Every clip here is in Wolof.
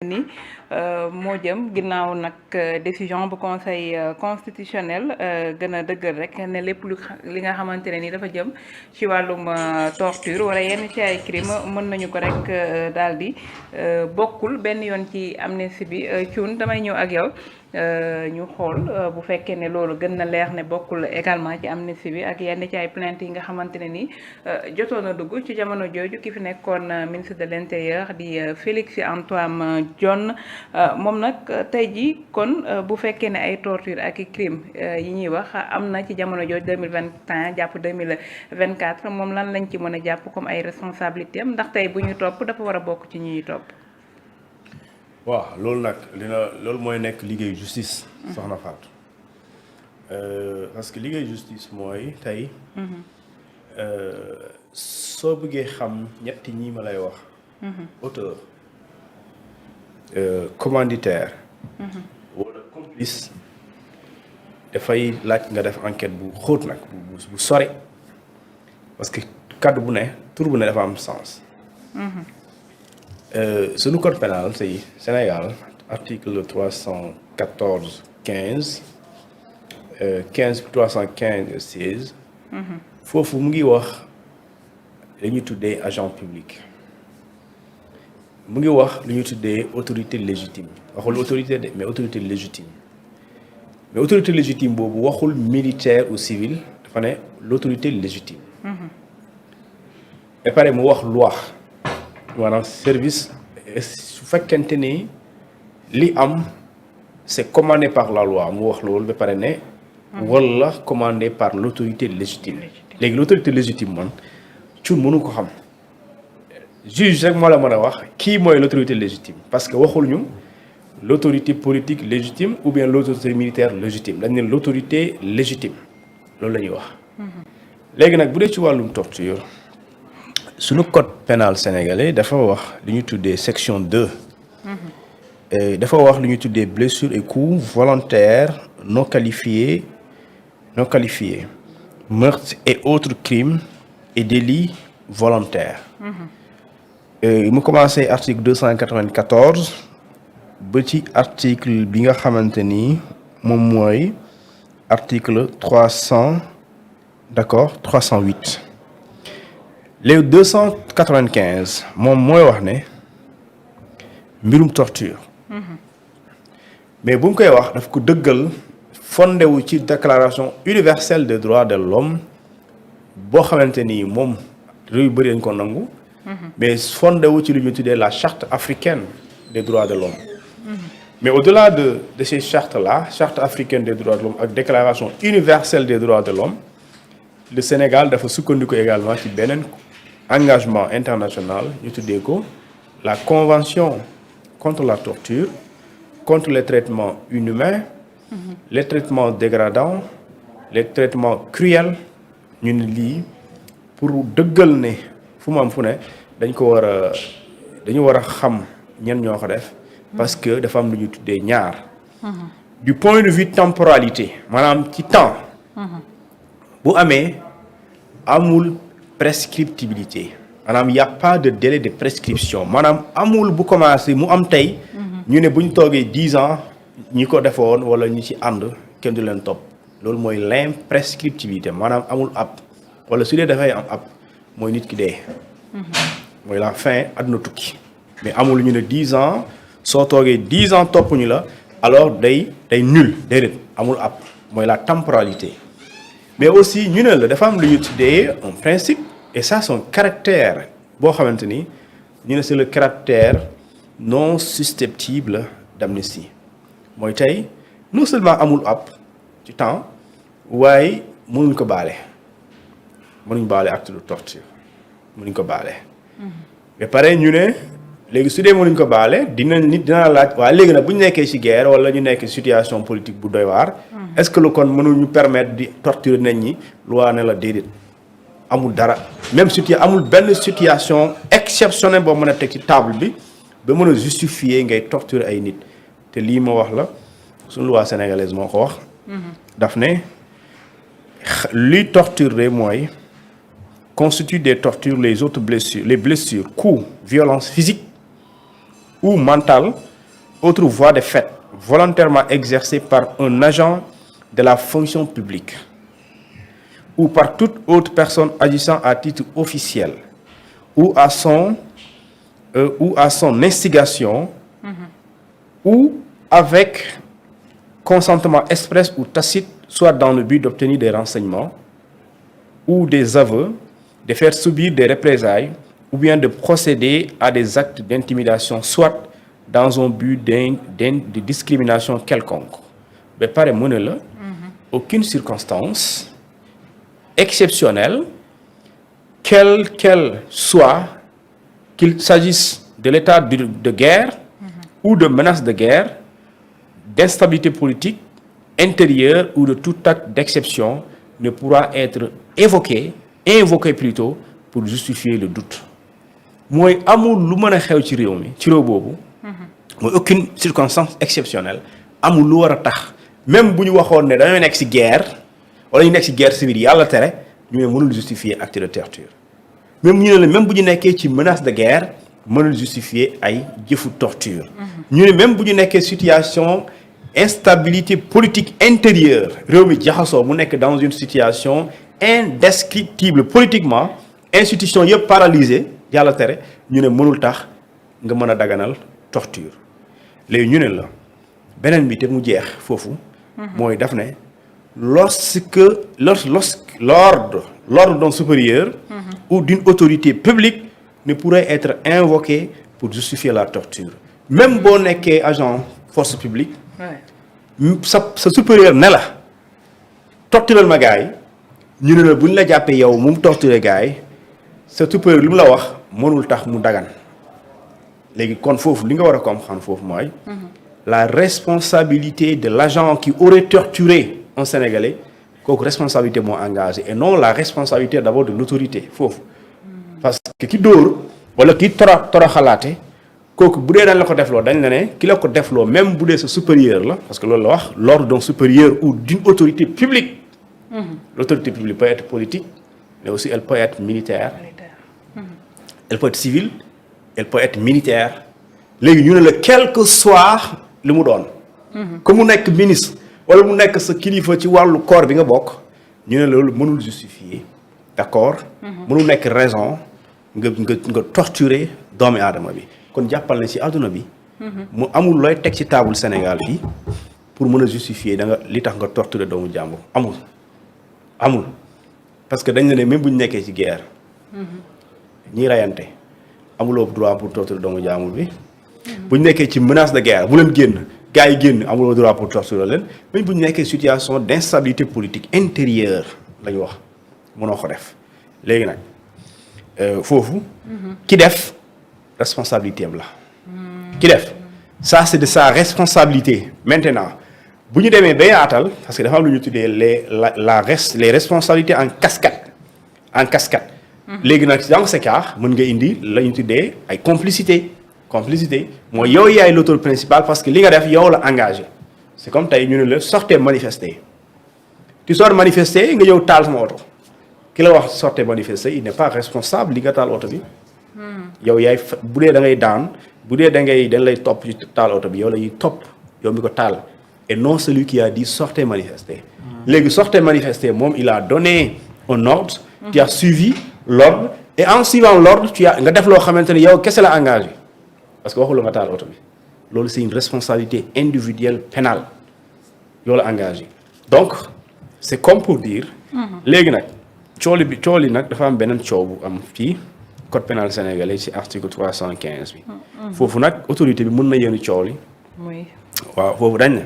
ni moo jëm ginnaaw nag décision bu conseil constitutionnel gën a dëggal rek ne lépp li nga xamante ne ni dafa jëm ci wàllum torture wala yenn ci ay crime mën nañu ko rek daal di bokkul benn yoon ci amnistie bi Thioune damay ñëw ak yow ñu xool bu fekkee ne loolu gën na leer ne bokkul également ci amnistie bi ak yenn ci ay plainte yi nga xamante ne ni jotoon a dugg ci jamono jooju ki fi nekkoon ministre de l'intérieur di Félix Antoine Diome moom nag tey jii kon bu fekkee ne ay torture ak i crime yi ñuy wax am na ci jamono jooju 2021 jàpp 2024 moom lan lañ ci mën a jàpp comme ay responsabilité am ndax tey bu ñu topp dafa war a bokk ci ñuy topp. waaw loolu nag loolu mooy nekk liggéey justice. soxna Fatou parce que liggéey justice mooy tey. soo bëggee xam ñetti ñii ma lay wax. auteur commanditaire. wala complice. dafay laaj nga def enquête bu xóot nag bu sori parce que kàddu bu ne tur bu ne dafa am sens. Sunu code pénal c'est Sénégal article 314 15 315 16. foofu mu ngi wax li ñu tuddee agent public. mu ngi wax lu ñu tuddee autorité légitime waxul autorité de mais autorité légitime mais autorité légitime boobu waxul militaire ou civil dafa ne l'autorité légitime. ba pare mu wax loi. maanaam service su fekkente ni li am c'est commandé par la loi mu wax loolu ba pare ne wala commandé par l'autorité légitime léegi l'autorité légitime man Thioune mënu ko xam juge rek moo la mën a wax kii mooy l'autorité légitime parce que waxul ñu l'autorité politique légitime ou bien l'autorité militaire légitime dañ ne l'autorité légitime loolu la ñuy wax léegi nag bu dee ci wàllum torture suñu code pénal sénégalais dafa wax li ñu tuddee section 2 dafa wax li ñu tuddee blessures et coups volontaires non qualifiés meurtres et autres crimes et délits volontaires mu commencé article 294 ba ci article bi nga xamante ni moom mooy article 300 d'accord 308 léegi 295 moom mooy wax ne mbirum torture. mais bu mu koy wax daf ko dëggal fondé wu ci déclaration universelle des droits de l'homme boo xamante ni moom réew yu bëri dañ ko nangu. mais fondé wu ci lu ñu tuddee la charte africaine des droits de l'homme. mais au-delà de ces chartes là charte africaine des droits de l'homme ak déclaration universelle des droits de l'homme le Sénégal dafa sukkandiku également ci beneen engagement international ñu tuddee ko la convention contre la torture contre les traitements inhumains les traitements dégradants les traitements cruels ñu ne lii pour dëggal ne fu mu am fu ne dañu war a xam ñan ñoo ko def parce que dafa am lu ñu tuddee ñaar du point de vue temporalité maanaam ci temps bu amee amul prescriptibilité maanaam y a pas de délai de prescription maanaam amul bu commencé mu am tey ñu ne bu ñu toogee 10 ans ñi ko defoon wala ñi ci ànd kenn du leen topp loolu mooy l'imprescriptibilité maanaam amul ab wala su dee dafay am ab mooy nit ki dee mooy la fin àdduna tukki mais amul ñu ne 10 ans soo toogee 10 ans topp ñu la alors day nul déedéet amul ab mooy la temporalité mais aussi ñu ne la dafa am lu ñu tuddee un principe et ça son caractère boo xamante ni ñu ne c'est le caractère non susceptible d'amnistie mooy tey non seulement amul ab ci temps waaye mënuñ ko baale acte de torture mënuñ ko baale ba pare ñu ne léegi su dee mënuñ ko baale dina laaj waaye léegi nag bu ñu nekkee ci guerre wala ñu nekk situation politique bu doy waar est-ce que lu kon mënuñu permettre di torturer nit ñi loi ne la déedéet amul dara même amul benn situation exceptionnelle boo mën a teg ci table bi ba mën a justifier ngay torturer ay nit te lii ma wax la suñu loi sénégalaise moo ko wax daf ne luy torturer mooy constitue des tortures les autres blessures les blessures coups violences physiques ou mentales autre voie de fait volontairement exercée par un agent de la fonction publique ou par toute autre personne agissant à titre officiel ou à son instigation ou avec consentement express ou tacite, soit dans le but d'obtenir des renseignements ou des aveux, de faire subir des représailles ou bien de procéder à des actes d'intimidation, soit dans un but de discrimination quelconque. Mais par exemple, aucune circonstance exceptionnelle, quelle qu'elle soit, qu'il s'agisse de l'état de guerre ou de menace de guerre, d'instabilité politique intérieure ou de tout acte d'exception, ne pourra être invoqué plutôt, pour justifier le doute. Mooy amul lu mën a xew ci réew mi ci réew boobu mooy aucune circonstance exceptionnelle amul lu war a tax même bu ñu waxoon ne dañoo nekk ci guerre wala ñu nekk ci guerre civile yàlla tere ñu ne mënul justifier acte de torture même ñu ne la même bu ñu nekkee ci menace de guerre mënul justifier ay jëfu torture ñu ne même bu ñu nekkee situation instabilité politique intérieure réew mi jaxasoo mu nekk dans une situation indescriptible politiquement institution yëpp paralysée yàlla tere ñu ne mënul tax nga mën a daganal torture léegi ñu ne la beneen bi te mu jeex foofu mooy daf ne lorsque l'ordre d'un supérieur ou d'une autorité publique ne pourrait être invoqué pour justifier la torture même boo nekkee agent force publique sa supérieur ne la tortural ma gars yi ñu ne la bu ñu la jàppee yow mu torturer gars yi sa supérieur li mu la wax mënul tax mu dagan léegi kon foofu li nga war a comprendre foofu mooy la responsabilité de l'agent qui aurait torturé un Sénégalais kooku responsabilité moo engagé et non la responsabilité d'abord de l'autorité foofu parce que ki dóor wala ki toroxalaate kooku bu dee dañ la ko defloo dañ la ne ki la ko defloo même bu dee sa supérieur la parce que loolu la wax l'ordre d'un supérieur ou d'une autorité publique l'autorité publique peut être politique mais aussi elle peut être militaire elle peut être civile elle peut être militaire léegi ñu ne la quel que soit li mu doon que mu nekk ministre wala mu nekk sa kilifa ci wàllu corps bi nga bokk ñu ne loolu mënul justifier d'accord mënul nekk raison nga torturer doomi aadama bi kon jàppal na ci àdduna bi mu amul looy teg ci table Sénégal bi pour mën a justifier da nga li tax nga torturer doomu jàmbur amul parce que dañ la ne même bu ñu nekkee ci guerre ñiy rayante amuloo droit pour torturer doomu jàmbur bi bu ñu nekkee ci menace de guerre bu leen génn gars yi génn amuloo droit pour torturer leen même bu ñu nekkee situation d'instabilité politique intérieure la ñu wax mënoo ko def léegi nag foofu ki def responsabilité am la ki def ça c'est de sa responsabilité maintenant bu ñu demee ba yaatal parce que dafa am lu ñu tuddee les responsabilités en cascade léegi nag dans ce cas mën nga indi la ñu tuddee ay complicité mooy yow yaay l'auteur principal parce que li nga def yow la engagé c'est comme tey ñu ne la sortez manifester tu sors manifester nga ñëw taal sama oto ki la wax sortez manifester il n'est pas responsable li nga taal oto bi yow yaay bu dee da ngay daan bu dee dañ lay topp ci taal oto bi yow la ñuy topp yow mi ko taal et non celui qui a dit sortez manifester léegi sortez manifester moom il a donné un ordre tu as suivi l'ordre et en suivant l'ordre nga def loo xamante ne yow kese la engagé parce que waxuloo nga taal oto bi loolu c'est une responsabilité individuelle pénale yow la engagé donc c'est comme pour dire léegi nag coow li nag dafa am beneen coow bu am fii code pénal sénégalais ci article 315 bi foofu nag autorité bi mën na yéen coow li waaw foofu dañ ne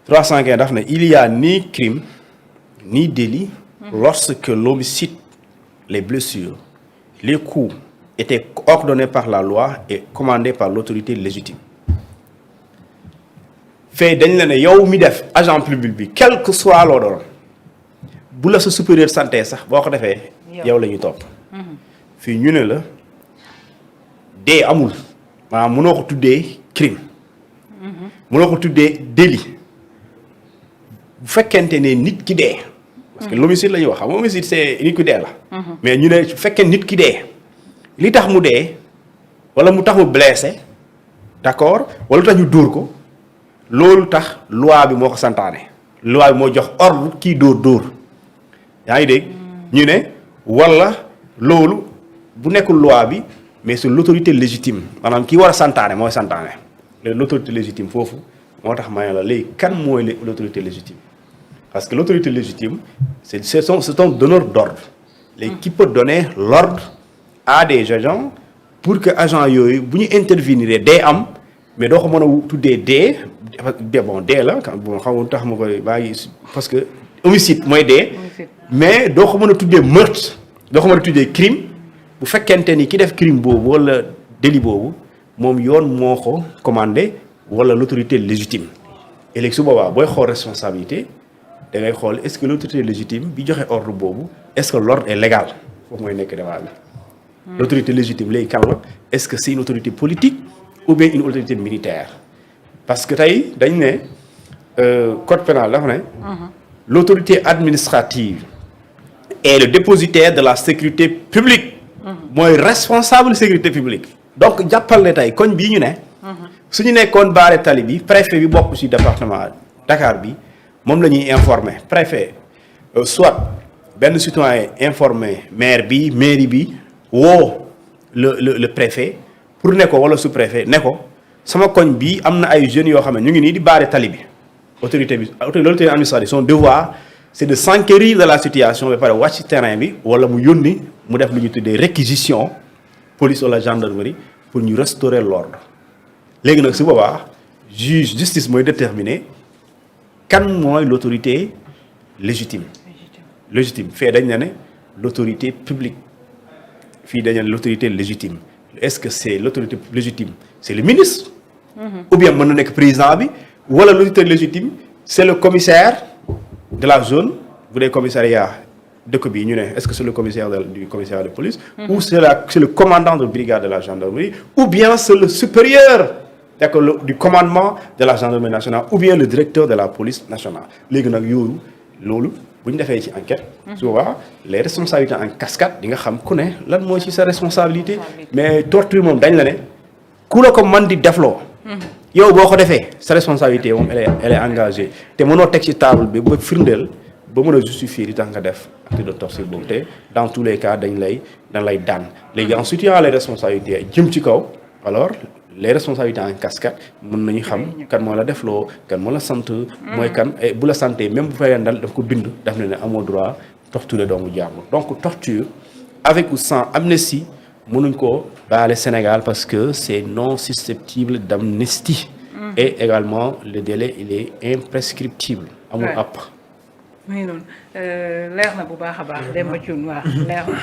315 daf ne il y a ni crime ni délit lorsque l'homicide les blessures les coups étaient ordonnés par la loi et commandés par l'autorité légitime fee dañ la ne yow mi def agent public bi quel que soit loo doon bu la sa supérieur santé sax boo ko defee yow la ñuy topp fii ñu ne la dee amul maanaam mënoo ko tuddee crime mënoo ko tuddee délit bu fekkente ne nit ki dee parce que l'homicide la ñuy wax xam nga homicide c'est nit ki dee la mais ñu ne su fekkee nit ki dee li tax mu dee wala mu tax mu blessé d'accord wala lu tax ñu dóor ko loolu tax loi bi moo ko santaane loi bi moo jox ordre kii dóor yaa ngi dégg ñu ne wala loolu bu nekkul loi bi mais c'est l'autorité légitime maanaam kii war a santaane mooy santaane léegi l'autorité légitime foofu moo tax ma ne la léegi kan mooy l'autorité légitime parce que l'autorité légitime c'est un donneur d'ordre léegi qui peut donner l'ordre à des agents pour que agents yooyu bu ñu intervenir dee am mais doo ko mën a tuddee dee bon dee la bon xam nga tax ma koy bàyyi parce que homicide mooy dee mais doo ko mën a tuddee meurtre doo ko mën a tuddee crime bu fekkente ni ki def crime boobu wala délit boobu moom yoon moo ko commandé wala l'autorité légitime et léegi su boobaa booy xool responsabilité da ngay xool est-ce que l'autorité légitime bi joxe ordre boobu est-ce que l'ordre est légal foofu mooy nekk débat bi l'autorité légitime léegi kan la est-ce que c'est une autorité politique ou bien une autorité militaire parce que tey dañ ne code pénal dafa ne l'autorité administrative est le dépositaire de la sécurité publique mooy responsable sécurité publique donc jàppal ne tey koñ bii ñu ne su ñu nekkoon baare tali bi préfet bi bokk ci département Dakar bi moom la ñuy informer préfet soit benn citoyen informer maire bi mairie bi woo le préfet pour ne ko wala sous-préfet ne ko sama koñ bi am na ay jeunes yoo xam ne ñu ngi nii di baare tali bi l'autorité administrative son devoir c'est de s'enquérir de la situation ba pare wàcc ci terrain bi wala mu yónni mu def lu ñu tuddee réquisition police wala gendarmerie pour ñu restaurer l'ordre léegi nag su boobaa justice mooy déterminer kan mooy l'autorité légitime fee dañ ne l'autorité publique fii dañ ne l'autorité légitime est-ce que c'est l'autorité légitime c'est le ministre ou bien mën na nekk président bi wala l'autorité légitime c'est le commissaire de la zone bu dee commissariat dëkk bi ñu ne est-ce que c'est le commissaire du commissariat de police ou c'est le commandant de brigade de la gendarmerie ou bien c'est le supérieur d'accord du commandement de la gendarmerie nationale ou bien le directeur de la police nationale léegi nag yooyu loolu bu ñu defee ci enquête souvent les responsabilités en cascade di nga xam ku ne lan moo ci sa responsabilité mais torture moom dañ la ne ku la ko mën di defloo yow boo ko defee sa responsabilité moom elle est engagée te mënoo teg ci table bi ba firndeel ba mën a justifier li tax nga def acte de torture boobu te dans tous les cas dañ lay daan léegi en situant les responsabilités jëm ci kaw alors les responsabilités en cascade mën nañu xam kan moo la defloo kan moo la sant mooy kan bu la santé même bu fekkee dal daf ko bind daf ne amoo droit torturer doomu jàmbur donc torture avec ou sans amnistie mënuñ ko baale Sénégal parce que c'est non susceptible d'amnistie et également le délai il est imprescriptible amul àpp muy noonu leer na bu baax a baax Demba Thioune waaw leer na